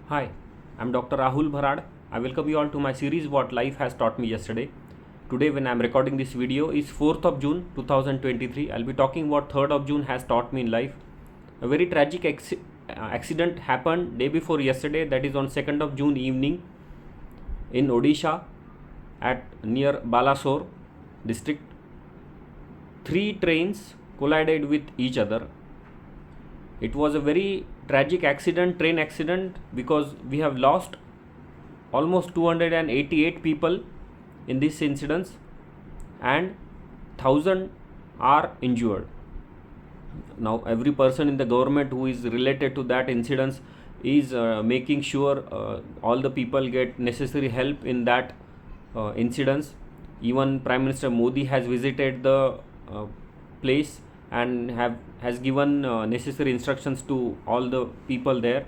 Hi, I'm Dr. Rahul Bharad. I welcome you all to my series What Life Has Taught Me Yesterday. Today when I'm recording this video is 4th of June 2023. I'll be talking what 3rd of June has taught me in life. A very tragic accident happened day before yesterday, that is on 2nd of June evening in Odisha at near Balasore district. 3 trains collided with each other. It was a very tragic accident, train accident, because we have lost almost 288 people in this incident and 1000 are injured. Now every person in the government who is related to that incident is making sure all the people get necessary help in that incidents. Even Prime Minister Modi has visited the place and has given necessary instructions to all the people there.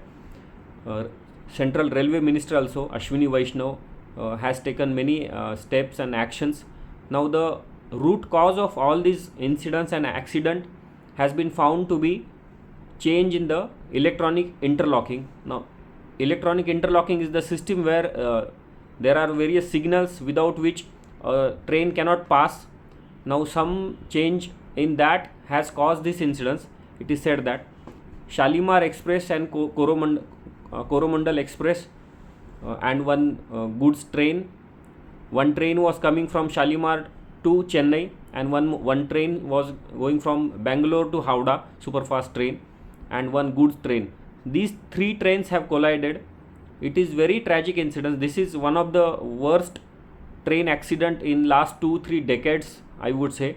Central Railway Minister also Ashwini Vaishnav has taken many steps and actions. Now the root cause of all these incidents and accident has been found to be change in the electronic interlocking. Now electronic interlocking is the system where there are various signals without which a train cannot pass. Now some change in that has caused this incident. It is said that Shalimar Express and Coromandel Express and one goods train. One train was coming from Shalimar to Chennai and one train was going from Bangalore to Howrah, superfast train, and one goods train. These 3 trains have collided. It is very tragic incident. This is one of the worst train accident in last 2-3 decades, I would say.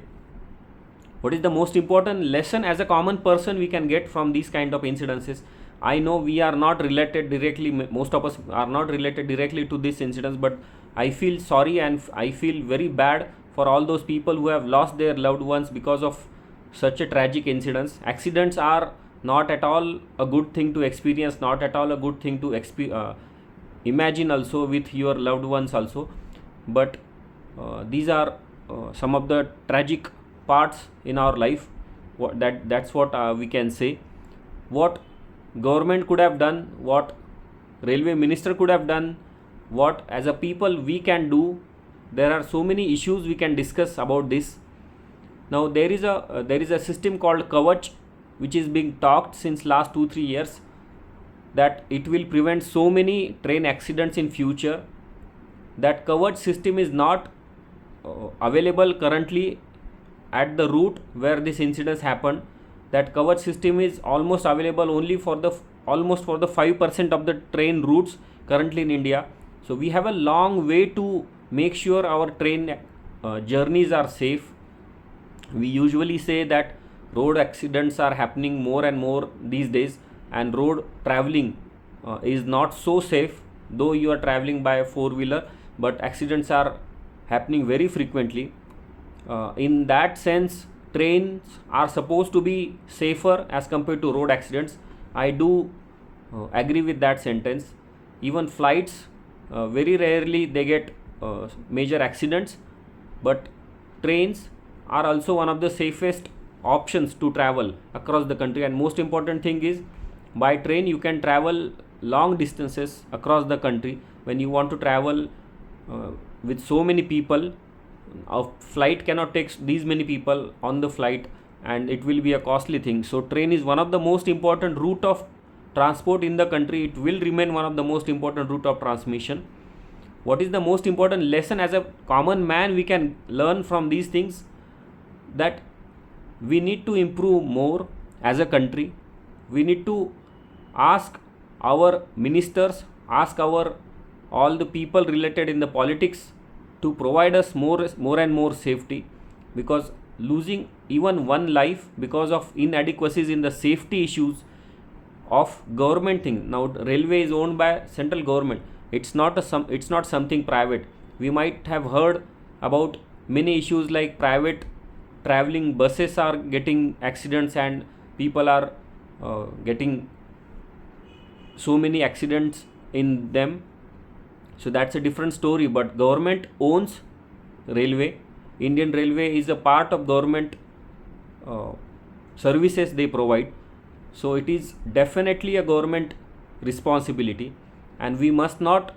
What is the most important lesson as a common person we can get from these kind of incidences? I know we are not related directly, most of us are not related directly to this incident, but I feel sorry and I feel very bad for all those people who have lost their loved ones because of such a tragic incidents. Accidents are not at all a good thing to experience, not at all a good thing to imagine also with your loved ones also, but these are some of the tragic parts in our life. That's what we can say. What government could have done, what railway minister could have done, what as a people we can do. There are so many issues we can discuss about this. Now there is a system called Kavach which is being talked since last 2-3 years, that it will prevent so many train accidents in future. That Kavach system is not available currently at the route where this incident happened. That Kavach system is almost available only for the 5% of the train routes currently in India. So we have a long way to make sure our train journeys are safe. We usually say that road accidents are happening more and more these days, and road traveling is not so safe, though you are traveling by a 4-wheeler, but accidents are happening very frequently. In that sense, trains are supposed to be safer as compared to road accidents. I do agree with that sentence. Even flights, very rarely they get major accidents, but trains are also one of the safest options to travel across the country. And most important thing is, by train you can travel long distances across the country. When you want to travel with so many people, a flight cannot take these many people on the flight, and it will be a costly thing. So train is one of the most important route of transport in the country. It will remain one of the most important route of transmission. What is the most important lesson as a common man we can learn from these things? That we need to improve more as a country. We need to ask our ministers, ask our all the people related in the politics to provide us more and more safety, because losing even one life because of inadequacies in the safety issues of government thing. Now railway is owned by central government. It's not something private. We might have heard about many issues like private traveling buses are getting accidents and people are getting so many accidents in them. So that's a different story, but government owns railway. Indian Railway is a part of government services they provide. So it is definitely a government responsibility. and we must not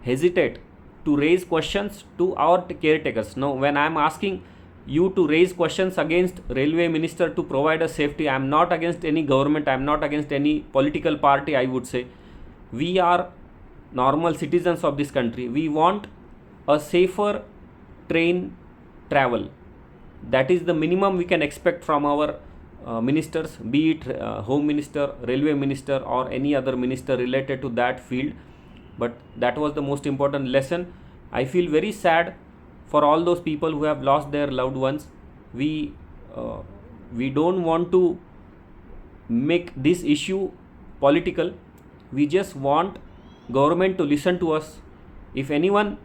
hesitate to raise questions to our caretakers. Now, when I am asking you to raise questions against railway minister to provide us safety, I am not against any government, I am not against any political party. I would say we are normal citizens of this country. We want a safer train travel. That is the minimum we can expect from our ministers, be it home minister, railway minister, or any other minister related to that field. But that was the most important lesson. I feel very sad for all those people who have lost their loved ones. We don't want to make this issue political. We just want government to listen to us. If anyone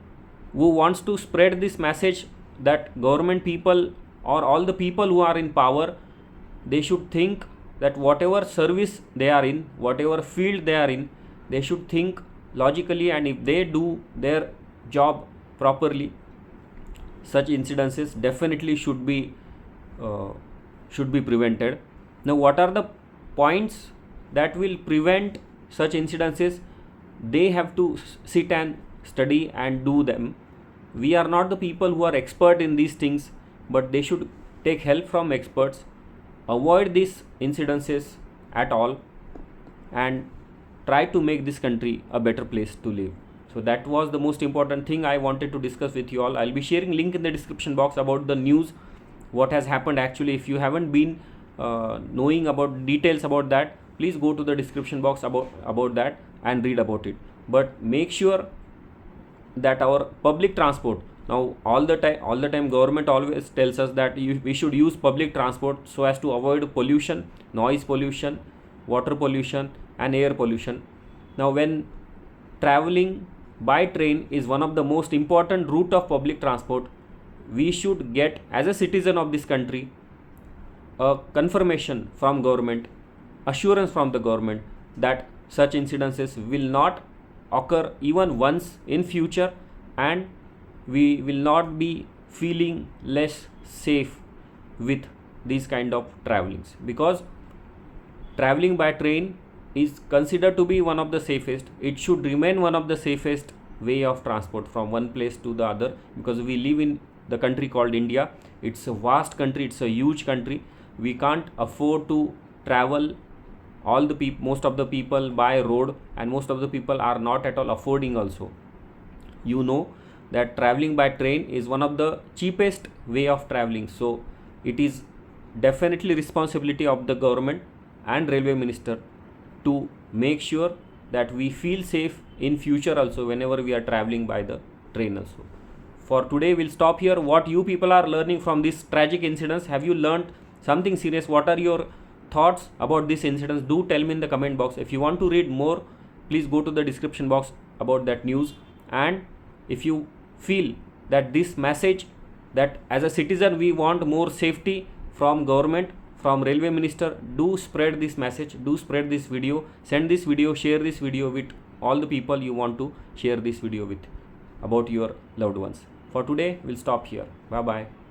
who wants to spread this message that government people or all the people who are in power, they should think that whatever service they are in, whatever field they are in, they should think logically, and if they do their job properly, such incidences definitely should be prevented. Now, what are the points that will prevent such incidences? They have to sit and study and do them. We are not the people who are expert in these things, but they should take help from experts, avoid these incidences at all, and try to make this country a better place to live. So that was the most important thing I wanted to discuss with you all. I'll be sharing link in the description box about the news, what has happened actually. If you haven't been knowing about details about that, please go to the description box about that and read about it. But make sure that our public transport, now all the time government always tells us that we should use public transport so as to avoid pollution, noise pollution, water pollution, and air pollution. Now, when traveling by train is one of the most important route of public transport, we should get, as a citizen of this country, a confirmation from government, assurance from the government that such incidences will not occur even once in future, and we will not be feeling less safe with these kind of travelings, because traveling by train is considered to be one of the safest. It should remain one of the safest way of transport from one place to the other, because we live in the country called India. It's a vast country, it's a huge country. We can't afford to travel most of the people by road, and most of the people are not at all affording also. You know that traveling by train is one of the cheapest way of traveling. So it is definitely responsibility of the government and railway minister to make sure that we feel safe in future also whenever we are traveling by the train also. For today, we'll stop here. What you people are learning from this tragic incidents? Have you learned something serious? What are your thoughts about this incident? Do tell me in the comment box. If you want to read more, please go to the description box about that news. And if you feel that this message, that as a citizen we want more safety from government, from railway minister, do spread this message, do spread this video, send this video, share this video with all the people you want to share this video with about your loved ones. For today, we'll stop here. Bye bye.